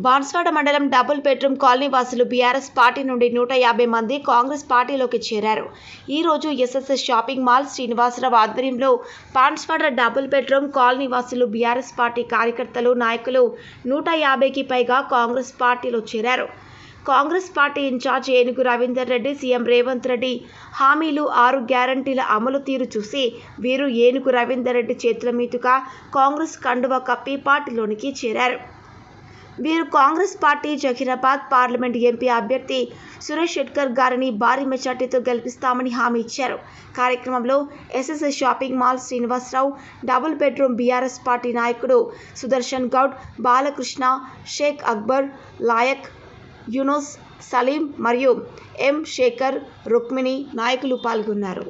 బాన్స్వాడ మండలం double bedroom colony వాసులు BRS party నుండి 150 మంది కాంగ్రెస్ పార్టీలోకి చేరారు. ఈ రోజు ఎస్ఎస్ఎస్ షాపింగ్ మాల్ శ్రీనివాసరావు ఆధ్వర్యంలో బాన్స్వాడ డబుల్ బెడ్రూమ్ కాలనీ వాసులు బీఆర్ఎస్ పార్టీ కార్యకర్తలు నాయకులు 150కి పైగా కాంగ్రెస్ పార్టీలో చేరారు. కాంగ్రెస్ పార్టీ ఇన్ఛార్జ్ ఏనుగు రవీందర్ రెడ్డి సీఎం రేవంత్ రెడ్డి హామీలు 6 గ్యారంటీల అమలు తీరు చూసి వీరు ఏనుగు రవీందర్ రెడ్డి చేతుల మీదుగా కాంగ్రెస్ కండువా కప్పి పార్టీలోనికి చేరారు. వీరు Congress party Zaheerabad parliament MP అభ్యర్థి సురేష్ షెట్కర్ గారిని భారీ మెజార్టీతో గెలిపిస్తామని హామీ ఇచ్చారు. కార్యక్రమంలో SSS shopping mall Srinivasarao double bedroom BRS party నాయకుడు సుదర్శన్ గౌడ్, బాలకృష్ణ, షేక్ అక్బర్, లాయక్, యూనుస్, సలీం మరియు ఎం శేఖర్, రుక్మిణి నాయకులు పాల్గొన్నారు.